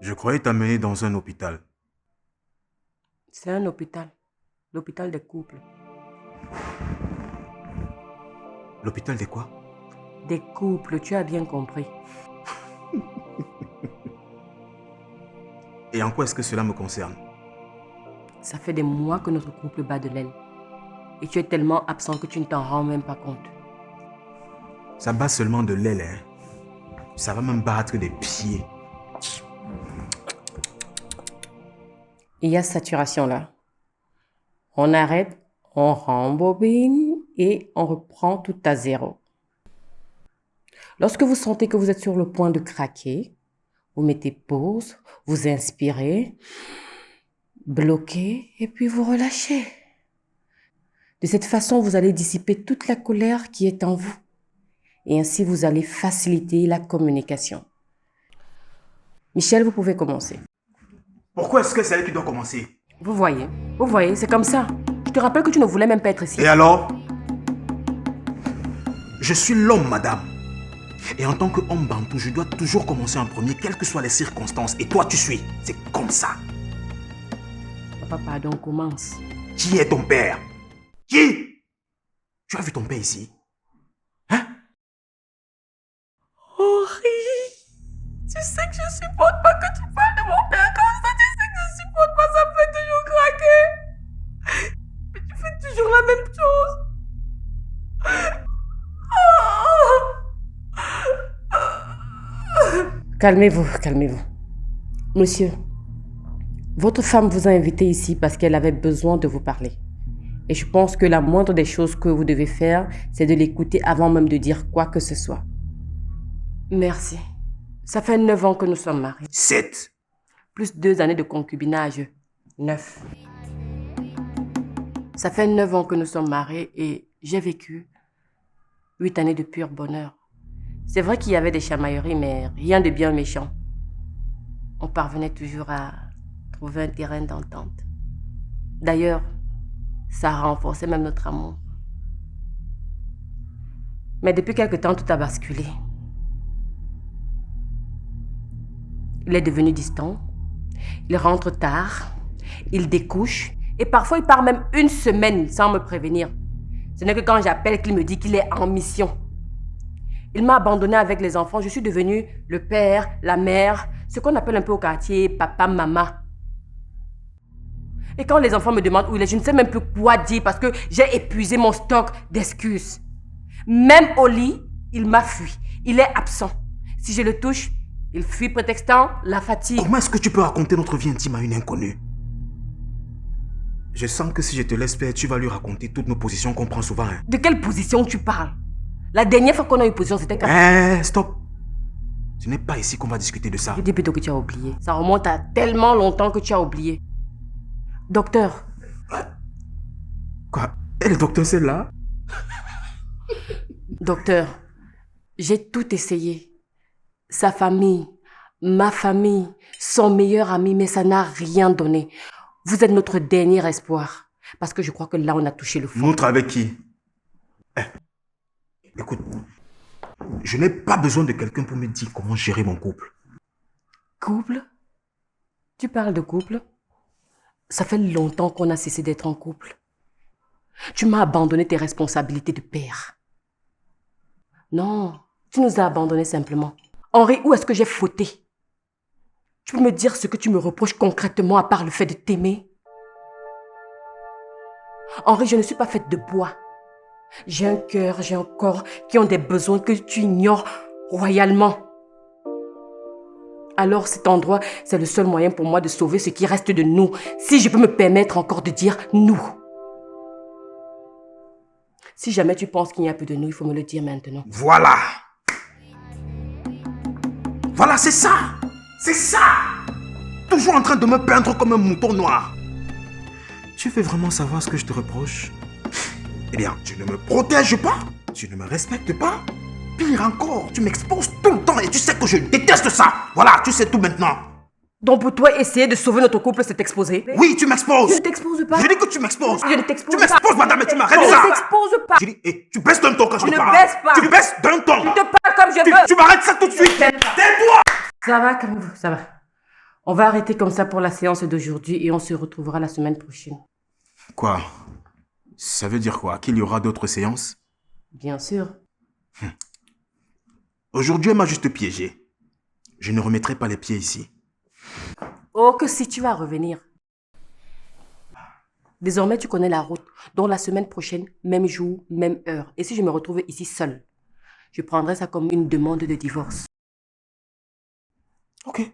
Je croyais t'amener dans un hôpital. C'est un hôpital. L'hôpital des couples. L'hôpital de quoi? Des couples, tu as bien compris. Et en quoi est-ce que cela me concerne? Ça fait des mois que notre couple bat de l'aile. Et tu es tellement absent que tu ne t'en rends même pas compte. Ça bat seulement de l'aile, hein. Ça va même battre des pieds. Il y a saturation là. On arrête, on rembobine et on reprend tout à zéro. Lorsque vous sentez que vous êtes sur le point de craquer, vous mettez pause, vous inspirez, bloquez et puis vous relâchez. De cette façon, vous allez dissiper toute la colère qui est en vous. Et ainsi, vous allez faciliter la communication. Michel, vous pouvez commencer. Pourquoi est-ce que c'est elle qui doit commencer? Vous voyez, c'est comme ça. Je te rappelle que tu ne voulais même pas être ici. Et alors? Je suis l'homme, madame. Et en tant qu'homme bantou, je dois toujours commencer en premier, quelles que soient les circonstances. Et toi, tu suis. C'est comme ça. Papa, pardon, commence. Qui est ton père? Qui? Tu as vu ton père ici? Hein? Henri, tu sais que je supporte pas que tu parles de mon père comme ça. Tu sais que je supporte pas, ça me fait toujours craquer. Mais tu fais toujours la même chose. Calmez-vous, calmez-vous. Monsieur, votre femme vous a invité ici parce qu'elle avait besoin de vous parler. Et je pense que la moindre des choses que vous devez faire, c'est de l'écouter avant même de dire quoi que ce soit. Merci. Ça fait 9 ans que nous sommes mariés. 7. Plus 2 années de concubinage. 9. Ça fait 9 ans que nous sommes mariés et j'ai vécu 8 années de pur bonheur. C'est vrai qu'il y avait des chamailleries, mais rien de bien méchant. On parvenait toujours à trouver un terrain d'entente. D'ailleurs, ça renforçait même notre amour. Mais depuis quelque temps, tout a basculé. Il est devenu distant, il rentre tard, il découche et parfois il part même 1 semaine sans me prévenir. Ce n'est que quand j'appelle qu'il me dit qu'il est en mission. Il m'a abandonné avec les enfants, je suis devenue le père, la mère, ce qu'on appelle un peu au quartier papa, maman. Et quand les enfants me demandent où il est, je ne sais même plus quoi dire parce que j'ai épuisé mon stock d'excuses. Même au lit, il m'a fui. Il est absent. Si je le touche, il fuit prétextant la fatigue. Comment est-ce que tu peux raconter notre vie intime à une inconnue? Je sens que si je te laisse faire, tu vas lui raconter toutes nos positions qu'on prend souvent. Hein. De quelle position tu parles? La dernière fois qu'on a eu position, c'était quand... Stop. Ce n'est pas ici qu'on va discuter de ça. Je dis plutôt que tu as oublié. Ça remonte à tellement longtemps que tu as oublié. Docteur. Quoi? Et le docteur, c'est là? Docteur, j'ai tout essayé. Sa famille, ma famille, son meilleur ami, mais ça n'a rien donné. Vous êtes notre dernier espoir. Parce que je crois que là, on a touché le fond. Notre avec qui? Écoute, je n'ai pas besoin de quelqu'un pour me dire comment gérer mon couple. Couple? Tu parles de couple? Ça fait longtemps qu'on a cessé d'être en couple. Tu m'as abandonné tes responsabilités de père. Non, tu nous as abandonnés simplement. Henri, où est-ce que j'ai fauté? Tu peux me dire ce que tu me reproches concrètement à part le fait de t'aimer? Henri, je ne suis pas faite de bois. J'ai un cœur, j'ai un corps qui ont des besoins que tu ignores royalement. Alors cet endroit, c'est le seul moyen pour moi de sauver ce qui reste de nous. Si je peux me permettre encore de dire nous. Si jamais tu penses qu'il n'y a plus de nous, il faut me le dire maintenant. Voilà. Voilà, c'est ça. C'est ça. Toujours en train de me peindre comme un mouton noir. Tu veux vraiment savoir ce que je te reproche? Eh bien, tu ne me protèges pas. Tu ne me respectes pas. Pire encore, tu m'exposes tout le temps et tu sais que je déteste ça. Voilà, tu sais tout maintenant. Donc pour toi, essayer de sauver notre couple, c'est t'exposer? Oui, tu m'exposes. Je ne t'expose pas. Je dis que tu m'exposes. Je ne t'expose Tu pas. m'exposes, madame, et tu m'arrêtes Je ça. ne t'expose pas. Je dis, et tu baisses d'un ton quand je te ne parle. baisse pas. Tu baisses d'un ton. Je te parle comme je veux. Tu m'arrêtes ça tout de suite. Tais-toi. Ça va, calmez-vous, ça va. On va arrêter comme ça pour la séance d'aujourd'hui et on se retrouvera la semaine prochaine. Quoi? Ça veut dire quoi? Qu'il y aura d'autres séances? Bien sûr. Aujourd'hui, elle m'a juste piégé. Je ne remettrai pas les pieds ici. Oh, que si tu vas revenir. Désormais, tu connais la route. Donc la semaine prochaine, même jour, même heure. Et si je me retrouve ici seule, je prendrai ça comme une demande de divorce. Ok.